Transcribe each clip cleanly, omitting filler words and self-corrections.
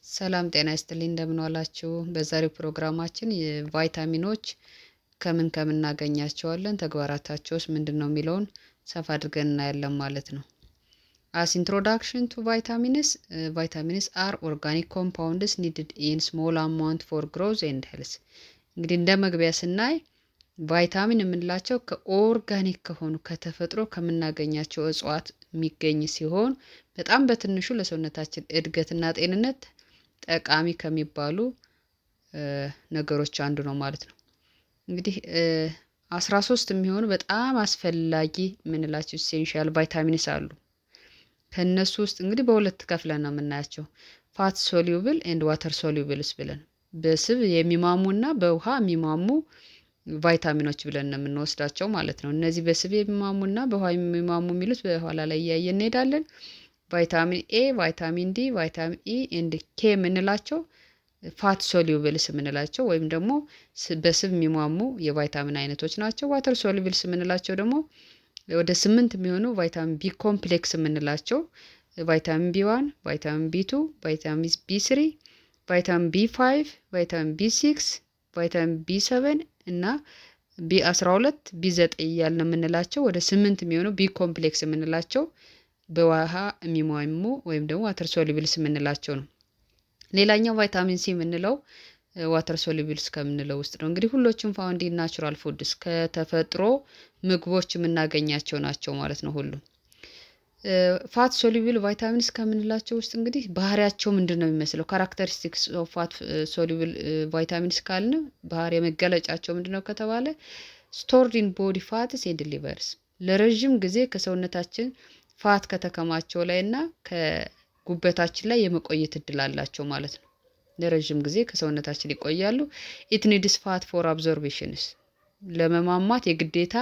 ሰላም ጤና ይስጥልኝ እንደምን ዋላችሁ። በዛሬው ፕሮግራማችን የቫይታሚኖች ከምን እናገኛቸዋለን ተግባራታቸውስ ምንድነው የሚለውን ሰፋ አድርገን እናያለን ማለት ነው። As introduction to vitamins, vitamins are organic compounds needed in small amount for growth and health. እንግዲህ እንደ መግቢያ ስናይ ቫይታሚን የምንላቸው ከኦርጋኒክ ከሆኑ ከተፈጥሮ ከምናገኛቸው እጽዋት የሚገኝ ሲሆን በጣም በትንሹ ለሰውነታችን እድገትና ጤንነት ጠቃሚ ከሚባሉ ነገሮች አንዱ ነው ማለት ነው። እንግዲህ 13 የሚሆኑ በጣም አስፈላጊ የምንላቸው ኢሴንሻል ቫይታሚንስ አሉ። ከነሱ ውስጥ እንግዲህ በሁለት ከፍለን ነው የምናያቸው፣ ፋት ሶሉብል ኤንድ ዋተር ሶሉብልስ ብለን በስብ የሚማሙና በውሃ የሚማሙ ቫይታሚኖች ብለን ነው የምንወስዳቸው ማለት ነው። እነዚህ በስብ የሚማሙና በውሃ የሚማሙ የሚሉት በኋላ ላይ እያየን እንሄዳለን። ቫይታሚን ኤ፣ ቫይታሚን ዲ፣ ቫይታሚን ኢ ኤንድ ኬ የምንላቸው ፋት ሶሉብልስ የምንላቸው ወይም ደግሞ በስብ የሚሟሙ የቫይታሚን አይነቶች ናቸው። ዋተር ሶሉብልስ የምንላቸው ደግሞ ወደ 8 የሚሆኑ ቫይታሚን ቢ ኮምፕሌክስ የምንላቸው ቫይታሚን ቢ1፣ ቫይታሚን ቢ2፣ ቫይታሚን ቢ3፣ ቫይታሚን ቢ5፣ ቫይታሚን ቢ6፣ ቫይታሚን ቢ7 እና ቢ12፣ ቢ9 እያልን የምንላቸው ወደ 8 የሚሆኑ ቢ ኮምፕሌክስ የምንላቸው በውሃ የሚሟሙ ወይም ደግሞ ዋተር ሶሉብልስ የምንላቸው ነው። ሌላኛው ቫይታሚን ሲ የምንለው ዋተር ሶሉብልስ ከምንለው ውስጥ ነው። እንግዲህ ሁሎችም ፋውንድ ኢን ናቹራል ፉድስ ከተፈጥሮ ምግቦች የምናገኛቸው ናቸው ማለት ነው ሁሉ። ፋት ሶሉብል ቫይታሚንስ ከምንላቸው ውስጥ እንግዲህ ባህሪያቸው ምንድነው የሚመስለው? ካራክተሪስቲክስ ኦፍ ፋት ሶሉብል ቫይታሚንስ ካልን ባህሪ መገለጫቸው ምንድነው ከተባለ ስቶርድ ኢን ቦዲ ፋትስ ኤንድ ሊቨርስ ለረጅም ጊዜ ከሰውነታችን ፋት ከተከማቸው ላይና ከጉበታችን ላይ የመቆየት እድል አላቸው ማለት ነው። ለረጅም ጊዜ ከሰውነታችን ይቆያሉ። ኢት ኒድስ ፋት ፎር አብዞርቤሽንስ ለመማማት የግዴታ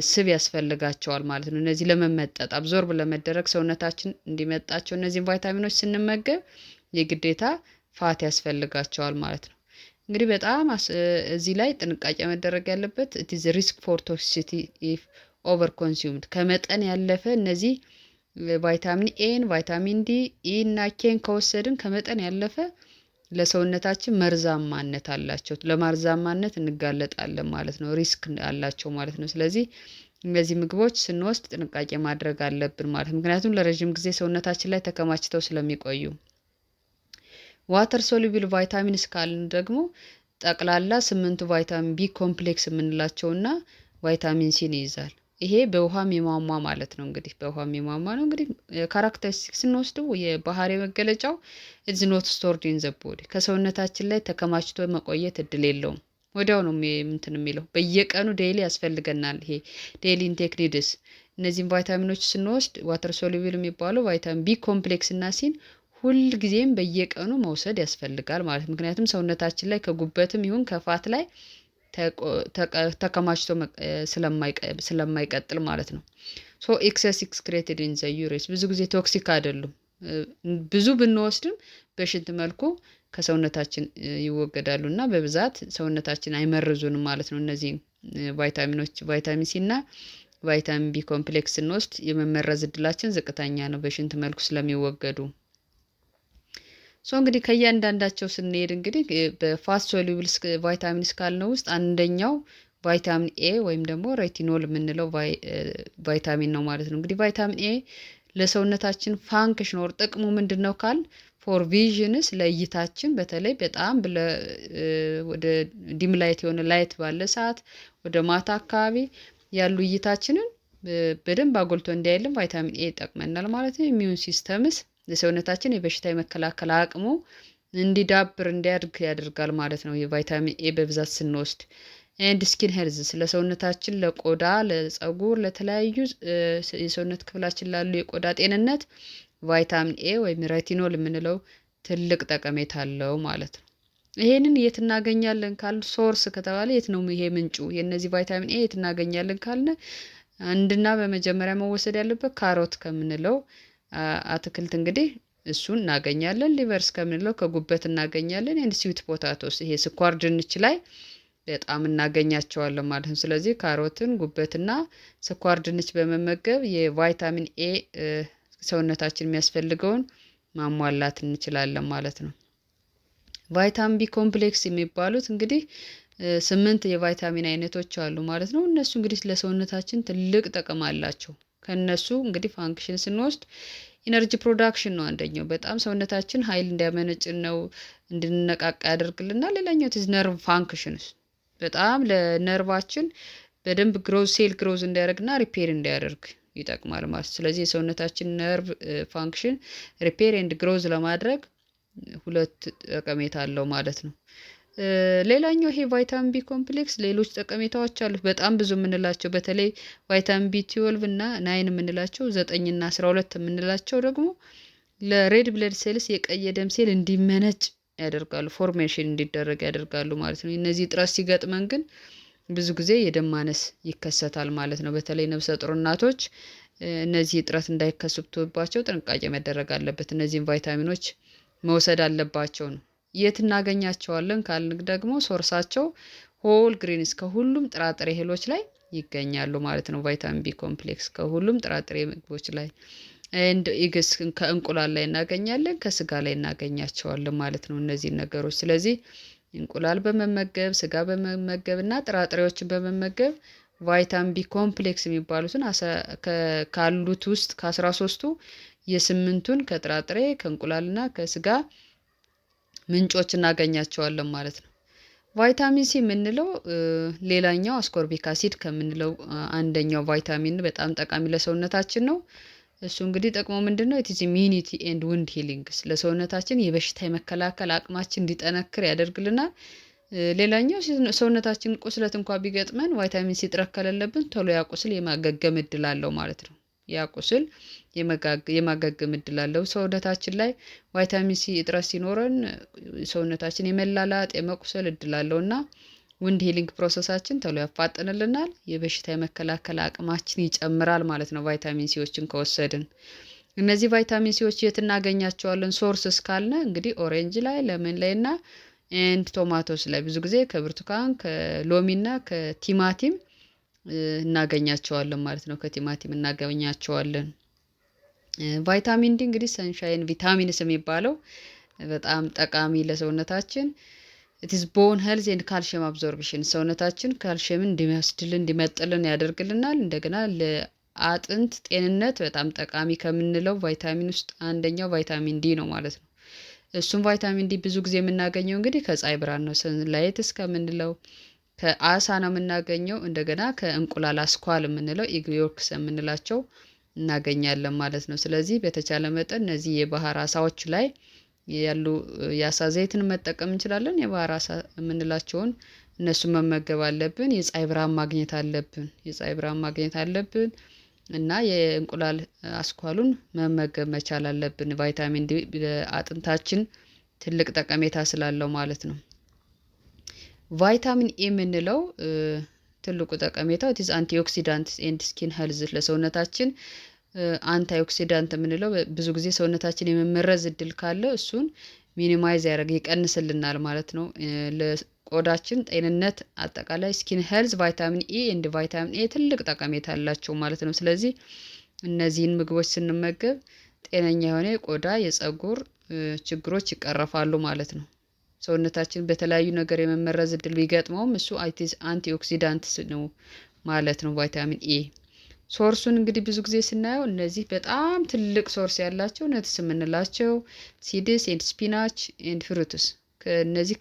ስብ ያስፈልጋቸዋል ማለት ነው። እነዚህ ለመመጠጥ አብዞርብ ለመደረግ ሰውነታችን እንዲመጣቸው እነዚህን ቫይታሚኖች ስንመገብ የግዴታ ፋት ያስፈልጋቸዋል ማለት ነው። እንግዲህ በጣም እዚህ ላይ ጥንቃቄ መደረግ ያለበት it is risk for toxicity if over consumed ከመጠን ያለፈ እነዚህ ቫይታሚን ኤን፣ ቫይታሚን ዲ፣ ኢ እና ኬን ከወሰድን ከመጠን ያለፈ ለሰውነታችን መርዛማነት አላቸው። ለመርዛማነት እንጋለጣለን ማለት ነው። ሪስክ አላቸው ማለት ነው። ስለዚህ እነዚህ ምግቦች ስንወስድ ጥንቃቄ ማድረግ አለብን ማለት ነው። ምክንያቱም ለረጅም ጊዜ ሰውነታችን ላይ ተከማችተው ስለሚቆዩ። ዋተር ሶሉብል ቫይታሚንስ ካልን ደግሞ ጠቅላላ 8 ቫይታሚን ቢ ኮምፕሌክስ የምንላቸውና ቫይታሚን ሲን ይይዛል። ይሄ በውሃ የሚሟሟ ማለት ነው። እንግዲህ በውሃ የሚሟሟ ነው። እንግዲህ ካራክተሪስቲክስ ስንወስደው የባህሪ መገለጫው ኢዝ ኖት ስቶርድ ኢን ዘ ቦዲ ከሰውነታችን ላይ ተከማችቶ መቆየት እድል የለውም። ወዲያው ነው የሚለው በየቀኑ ዴይሊ ያስፈልገናል። ይሄ ዴይሊ ኢንቴክ ኒድስ እነዚህን ቫይታሚኖች ስንወስድ ዋተር ሶሉብል የሚባለው ቫይታሚን ቢ ኮምፕሌክስ እና ሲን ሁል ጊዜም በየቀኑ መውሰድ ያስፈልጋል ማለት ነው። ምክንያቱም ሰውነታችን ላይ ከጉበትም ይሁን ከፋት ላይ ተከማችቶ ስለማይቀጥል ማለት ነው። ሶ ኤክሰስ ኤክስክሬትድ ኢን ዘ ዩሪስ ብዙ ጊዜ ቶክሲክ አይደሉም። ብዙ ብንወስድም በሽንት መልኩ ከሰውነታችን ይወገዳሉና በብዛት ሰውነታችን አይመርዙንም ማለት ነው። እነዚህ ቫይታሚኖች ቫይታሚን ሲ እና ቫይታሚን ቢ ኮምፕሌክስ ስንወስድ የመመረዝ እድላችን ዝቅተኛ ነው በሽንት መልኩ ስለሚወገዱ። እንግዲህ ከእያንዳንዳቸው ስንሄድ እንግዲህ በፋት ሶሉብልስ ቫይታሚንስ ካልነው ውስጥ አንደኛው ቫይታሚን ኤ ወይም ደግሞ ሬቲኖል የምንለው ቫይታሚን ነው ማለት ነው። እንግዲህ ቫይታሚን ኤ ለሰውነታችን ፋንክሽን ወር ጥቅሙ ምንድነው ካል ፎር ቪዥንስ ለእይታችን በተለይ በጣም ወደ ዲም ላይት የሆነ ላይት ባለ ሰዓት ወደ ማታ አካባቢ ያሉ እይታችንን በደንብ አጎልቶ እንዲያይልን ቫይታሚን ኤ ይጠቅመናል ማለት ነው። ኢሚዩን ሲስተምስ ለሰውነታችን የበሽታ የመከላከል አቅሙ እንዲዳብር እንዲያድግ ያደርጋል ማለት ነው። የቫይታሚን ኤ በብዛት ስንወስድ ኤንድ ስኪን ሄልዝ ለሰውነታችን ለቆዳ፣ ለፀጉር፣ ለተለያዩ የሰውነት ክፍላችን ላሉ የቆዳ ጤንነት ቫይታሚን ኤ ወይም ሬቲኖል የምንለው ትልቅ ጠቀሜታ አለው ማለት ነው። ይሄንን የት እናገኛለን ካል ሶርስ ከተባለ የት ነው ይሄ ምንጩ? የነዚህ ቫይታሚን ኤ የት እናገኛለን ካልነ አንድና በመጀመሪያ መወሰድ ያለበት ካሮት ከምንለው አትክልት እንግዲህ እሱን እናገኛለን። ሊቨርስ ከምንለው ከጉበት እናገኛለን። ኤንድ ስዊት ፖታቶስ ይሄ ስኳር ድንች ላይ በጣም እናገኛቸዋለን ማለት ነው። ስለዚህ ካሮትን፣ ጉበትና ስኳር ድንች በመመገብ የቫይታሚን ኤ ሰውነታችን የሚያስፈልገውን ማሟላት እንችላለን ማለት ነው። ቫይታሚን ቢ ኮምፕሌክስ የሚባሉት እንግዲህ 8 የቫይታሚን አይነቶች አሉ ማለት ነው። እነሱ እንግዲህ ለሰውነታችን ትልቅ ጥቅም አላቸው። ከነሱ እንግዲህ ፋንክሽን ስንወስድ ኢነርጂ ፕሮዳክሽን ነው አንደኛው። በጣም ሰውነታችን ኃይል እንዲያመነጭ ነው፣ እንድንነቃቃ ያደርግልናል። ሌላኛው ነርቭ ፋንክሽንስ በጣም ለነርቫችን በደንብ ሴል ግሮዝ እንዲያደርግና ሪፔር እንዲያደርግ ይጠቅማል ማለት። ስለዚህ የሰውነታችን ነርቭ ፋንክሽን ሪፔር ኤንድ ግሮዝ ለማድረግ ሁለት ጠቀሜታ አለው ማለት ነው። ሌላኛው ይሄ ቫይታሚን ቢ ኮምፕሌክስ ሌሎች ጠቀሜታዎች አሉት በጣም ብዙ የምንላቸው፣ በተለይ ቫይታሚን ቢ 12 እና 9 የምንላቸው 9 እና 12 የምንላቸው ደግሞ ለሬድ ብለድ ሴልስ የቀይ ደም ሴል እንዲመነጭ ያደርጋሉ፣ ፎርሜሽን እንዲደረግ ያደርጋሉ ማለት ነው። እነዚህ እጥረት ሲገጥመን ግን ብዙ ጊዜ የደም ማነስ ይከሰታል ማለት ነው። በተለይ ነፍሰ ጡር እናቶች እነዚህ እጥረት እንዳይከሰቱባቸው ጥንቃቄ መደረግ አለበት። እነዚህን ቫይታሚኖች መውሰድ አለባቸው ነው። የት እናገኛቸዋለን ካልን ደግሞ ሶርሳቸው ሆል ግሪንስ ከሁሉም ጥራጥሬ እህሎች ላይ ይገኛሉ ማለት ነው። ቫይታሚን ቢ ኮምፕሌክስ ከሁሉም ጥራጥሬ ምግቦች ላይ ኤንድ ኢግስ ከእንቁላል ላይ እናገኛለን፣ ከስጋ ላይ እናገኛቸዋለን ማለት ነው እነዚህን ነገሮች። ስለዚህ እንቁላል በመመገብ ስጋ በመመገብ እና ጥራጥሬዎችን በመመገብ ቫይታሚን ቢ ኮምፕሌክስ የሚባሉትን ካሉት ውስጥ ከ13ቱ የ8ቱን ከጥራጥሬ ከእንቁላልና ከስጋ ምንጮች እናገኛቸዋለን ማለት ነው። ቫይታሚን ሲ የምንለው ሌላኛው አስኮርቢክ አሲድ ከምንለው አንደኛው ቫይታሚን በጣም ጠቃሚ ለሰውነታችን ነው። እሱ እንግዲህ ጠቅሞ ምንድነው? ኢት ኢዝ ኢሚዩኒቲ ኤንድ ውንድ ሂሊንግ ለሰውነታችን የበሽታ የመከላከል አቅማችን እንዲጠነክር ያደርግልናል። ሌላኛው ሰውነታችን ቁስለት እንኳን ቢገጥመን ቫይታሚን ሲ እጥረት ከሌለብን ቶሎ ያ ቁስል የማገገም እድል አለው ማለት ነው። ያ ቁስል የማገገም እድል አለው። ሰውነታችን ላይ ቫይታሚን ሲ እጥረት ሲኖረን ሰውነታችን የመላላጥ የመቁሰል እድል አለውና ውንድ ሂሊንግ ፕሮሰሳችን ቶሎ ያፋጥንልናል፣ የበሽታ የመከላከል አቅማችን ይጨምራል ማለት ነው ቫይታሚን ሲዎችን ከወሰድን። እነዚህ ቫይታሚን ሲዎች የት እናገኛቸዋለን? ሶርስስ ካልነ እንግዲህ ኦሬንጅ ላይ፣ ለምን ላይ እና ኤንድ ቶማቶስ ላይ ብዙ ጊዜ ከብርቱካን ከሎሚና ከቲማቲም እናገኛቸዋለን ማለት ነው። ከቲማቲም እናገኛቸዋለን። ቫይታሚን ዲ እንግዲህ ሰንሻይን ቪታሚንስ የሚባለው በጣም ጠቃሚ ለሰውነታችን it is bone health and calcium absorption ሰውነታችን ካልሲየምን እንዲወስድልን እንዲመጥልን ያደርግልናል። እንደገና ለአጥንት ጤንነት በጣም ጠቃሚ ከምንለው ቫይታሚን ውስጥ አንደኛው ቫይታሚን ዲ ነው ማለት ነው። እሱም ቫይታሚን ዲ ብዙ ጊዜ የምናገኘው እንግዲህ ከፀሐይ ብርሃን ነው። ሰንላይትስ ከምንለው ከአሳ ነው የምናገኘው። እንደገና ከእንቁላል አስኳል የምንለው ኢግዮርክስ የምንላቸው እናገኛለን ማለት ነው። ስለዚህ በተቻለ መጠን እነዚህ የባህር አሳዎች ላይ ያሉ የአሳ ዘይትን መጠቀም እንችላለን። የባህር አሳ የምንላቸውን እነሱን መመገብ አለብን። የፀሐይ ብርሃን ማግኘት አለብን እና የእንቁላል አስኳሉን መመገብ መቻል አለብን። ቫይታሚን ዲ ለአጥንታችን ትልቅ ጠቀሜታ ስላለው ማለት ነው። ቫይታሚን ኤ የምንለው ትልቁ ጠቀሜታው ኢት ኢዝ አንቲኦክሲዳንት ኤንድ ስኪን ሄልዝ ለሰውነታችን አንቲኦክሲዳንት የምንለው ብዙ ጊዜ ሰውነታችን የመመረዝ እድል ካለ እሱን ሚኒማይዝ ይቀንስልናል ማለት ነው። ለቆዳችን ጤንነት አጠቃላይ ስኪን ሄልዝ ቫይታሚን ኤ ኤንድ ቫይታሚን ኤ ትልቅ ጠቀሜታ አላቸው ማለት ነው። ስለዚህ እነዚህን ምግቦች ስንመገብ ጤነኛ የሆነ የቆዳ የፀጉር ችግሮች ይቀረፋሉ ማለት ነው። ሰውነታችን በተለያዩ ነገር የመመረዝ እድል ቢገጥመውም እሱ አንቲኦክሲዳንትስ ነው ማለት ነው ቫይታሚን ኤ። ሶርሱን እንግዲህ ብዙ ጊዜ ስናየው እነዚህ በጣም ትልቅ ሶርስ ያላቸው ነትስ የምንላቸው ሲድስ ኤንድ ስፒናች ኤንድ ፍሩትስ ከነዚህ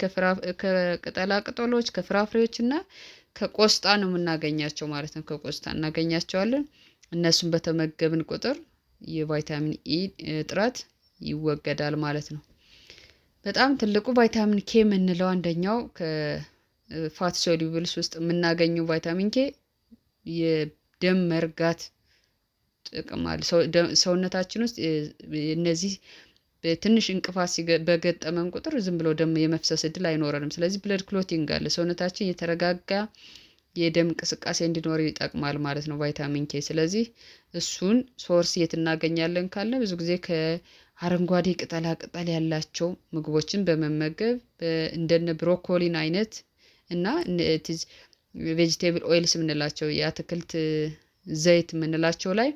ከቅጠላ ቅጠሎች ከፍራፍሬዎች እና ከቆስጣ ነው የምናገኛቸው ማለት ነው። ከቆስጣ እናገኛቸዋለን። እነሱን በተመገብን ቁጥር የቫይታሚን ኢ እጥረት ይወገዳል ማለት ነው። በጣም ትልቁ ቫይታሚን ኬ የምንለው አንደኛው ከፋት ሶሉብልስ ውስጥ የምናገኘው ቫይታሚን ኬ የደም መርጋት ጥቅም አለ። ሰውነታችን ውስጥ እነዚህ ትንሽ እንቅፋት በገጠመን ቁጥር ዝም ብሎ ደም የመፍሰስ እድል አይኖረንም። ስለዚህ ብለድ ክሎቲንግ አለ። ሰውነታችን የተረጋጋ የደም እንቅስቃሴ እንዲኖር ይጠቅማል ማለት ነው ቫይታሚን ኬ። ስለዚህ እሱን ሶርስ የት እናገኛለን ካለ ብዙ ጊዜ ከአረንጓዴ ቅጠላ ቅጠል ያላቸው ምግቦችን በመመገብ እንደነ ብሮኮሊን አይነት እና ቬጂቴብል ኦይልስ የምንላቸው የአትክልት ዘይት የምንላቸው ላይ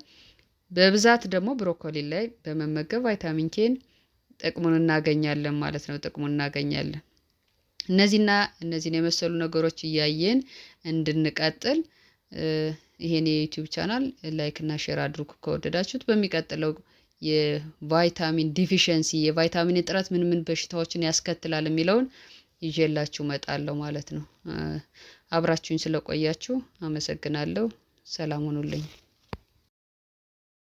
በብዛት ደግሞ ብሮኮሊ ላይ በመመገብ ቫይታሚን ኬን ጥቅሙን እናገኛለን ማለት ነው። ጥቅሙን እናገኛለን። እነዚህን የመሰሉ ነገሮች እያየን እንድንቀጥል ይሄን የዩቲዩብ ቻናል ላይክ እና ሼር አድርጉ ከወደዳችሁት። በሚቀጥለው የቫይታሚን ዲፊሸንሲ የቫይታሚን እጥረት ምን በሽታዎችን ያስከትላል የሚለውን ይዤላችሁ እመጣለሁ ማለት ነው። አብራችሁኝ ስለቆያችሁ አመሰግናለሁ። ሰላም ሁኑልኝ።